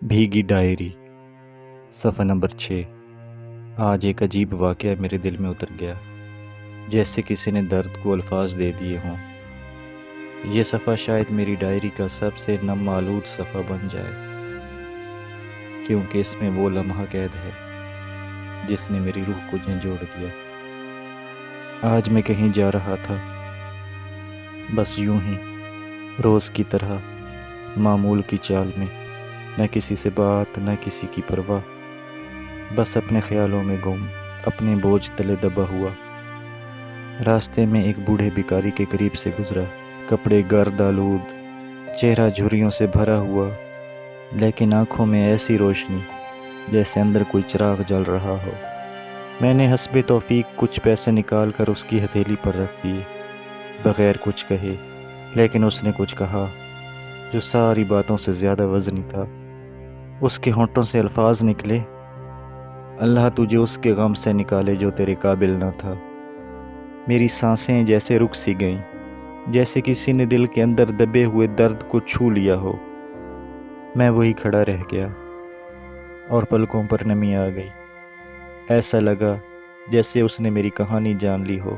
بھیگی diary صفحہ number 6۔ آج ایک عجیب واقعہ میرے دل میں اتر گیا، جیسے کسی نے درد کو الفاظ دے دیے ہوں۔ یہ صفحہ شاید میری ڈائری کا سب سے نم آلود صفحہ بن جائے، کیونکہ اس میں وہ لمحہ قید ہے جس نے میری روح کو جھنجھوڑ دیا۔ آج میں کہیں جا رہا تھا، بس یوں ہی، روز کی طرح، معمول کی چال میں، نہ کسی سے بات، نہ کسی کی پرواہ، بس اپنے خیالوں میں گم، اپنے بوجھ تلے دبا ہوا۔ راستے میں ایک بوڑھے بھکاری کے قریب سے گزرا، کپڑے گرد آلود، چہرہ جھریوں سے بھرا ہوا، لیکن آنکھوں میں ایسی روشنی جیسے اندر کوئی چراغ جل رہا ہو۔ میں نے حسب توفیق کچھ پیسے نکال کر اس کی ہتھیلی پر رکھ دیے، بغیر کچھ کہے، لیکن اس نے کچھ کہا جو ساری باتوں سے زیادہ وزنی تھا۔ اس کے ہونٹوں سے الفاظ نکلے، اللہ تجھے اس کے غم سے نکالے جو تیرے قابل نہ تھا۔ میری سانسیں جیسے رک سی گئیں، جیسے کسی نے دل کے اندر دبے ہوئے درد کو چھو لیا ہو۔ میں وہی کھڑا رہ گیا اور پلکوں پر نمی آ گئی۔ ایسا لگا جیسے اس نے میری کہانی جان لی ہو،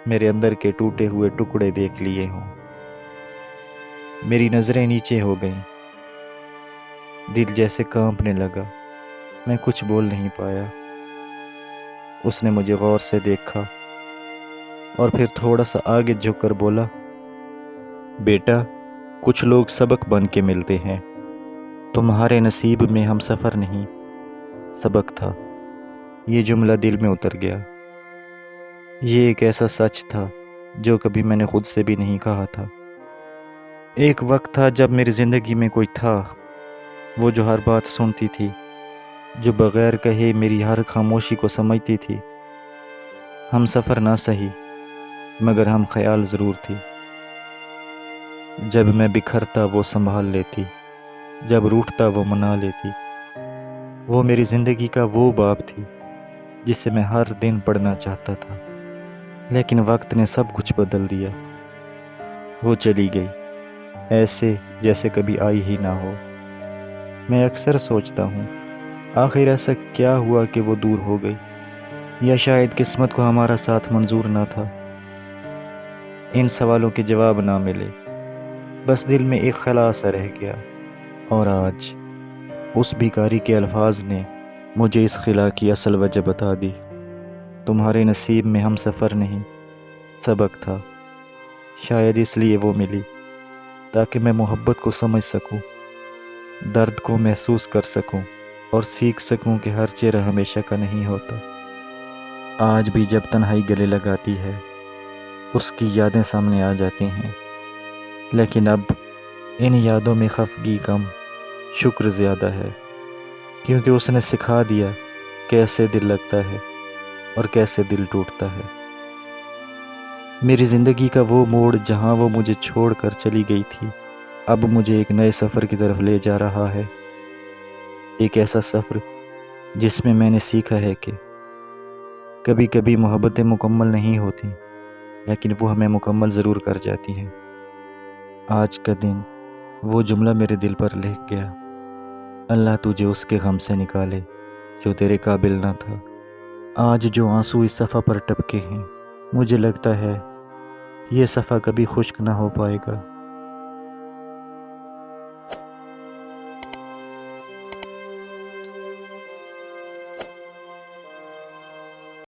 میرے اندر کے ٹوٹے ہوئے ٹکڑے دیکھ لیے ہوں۔ میری نظریں نیچے ہو گئیں، دل جیسے کانپنے لگا۔ میں کچھ بول نہیں پایا۔ اس نے مجھے غور سے دیکھا اور پھر تھوڑا سا آگے جھک کر بولا، بیٹا، کچھ لوگ سبق بن کے ملتے ہیں، تمہارے نصیب میں ہم سفر نہیں، سبق تھا۔ یہ جملہ دل میں اتر گیا۔ یہ ایک ایسا سچ تھا جو کبھی میں نے خود سے بھی نہیں کہا تھا۔ ایک وقت تھا جب میری زندگی میں کوئی تھا، وہ جو ہر بات سنتی تھی، جو بغیر کہے میری ہر خاموشی کو سمجھتی تھی۔ ہم سفر نہ سہی، مگر ہم خیال ضرور تھی۔ جب میں بکھرتا وہ سنبھال لیتی، جب روٹھتا وہ منا لیتی۔ وہ میری زندگی کا وہ باب تھی جسے میں ہر دن پڑھنا چاہتا تھا، لیکن وقت نے سب کچھ بدل دیا۔ وہ چلی گئی، ایسے جیسے کبھی آئی ہی نہ ہو۔ میں اکثر سوچتا ہوں، آخر ایسا کیا ہوا کہ وہ دور ہو گئی؟ یا شاید قسمت کو ہمارا ساتھ منظور نہ تھا؟ ان سوالوں کے جواب نہ ملے، بس دل میں ایک خلا سا رہ گیا۔ اور آج اس بھکاری کے الفاظ نے مجھے اس خلا کی اصل وجہ بتا دی۔ تمہارے نصیب میں ہم سفر نہیں، سبق تھا۔ شاید اس لیے وہ ملی، تاکہ میں محبت کو سمجھ سکوں، درد کو محسوس کر سکوں، اور سیکھ سکوں کہ ہر چہرہ ہمیشہ کا نہیں ہوتا۔ آج بھی جب تنہائی گلے لگاتی ہے، اس کی یادیں سامنے آ جاتی ہیں، لیکن اب ان یادوں میں خفگی کم، شکر زیادہ ہے، کیونکہ اس نے سکھا دیا کیسے دل لگتا ہے اور کیسے دل ٹوٹتا ہے۔ میری زندگی کا وہ موڑ جہاں وہ مجھے چھوڑ کر چلی گئی تھی، اب مجھے ایک نئے سفر کی طرف لے جا رہا ہے۔ ایک ایسا سفر جس میں میں نے سیکھا ہے کہ کبھی کبھی محبتیں مکمل نہیں ہوتی، لیکن وہ ہمیں مکمل ضرور کر جاتی ہیں۔ آج کا دن وہ جملہ میرے دل پر لکھ گیا، اللہ تجھے اس کے غم سے نکالے جو تیرے قابل نہ تھا۔ آج جو آنسو اس صفحہ پر ٹپکے ہیں، مجھے لگتا ہے یہ صفحہ کبھی خشک نہ ہو پائے گا۔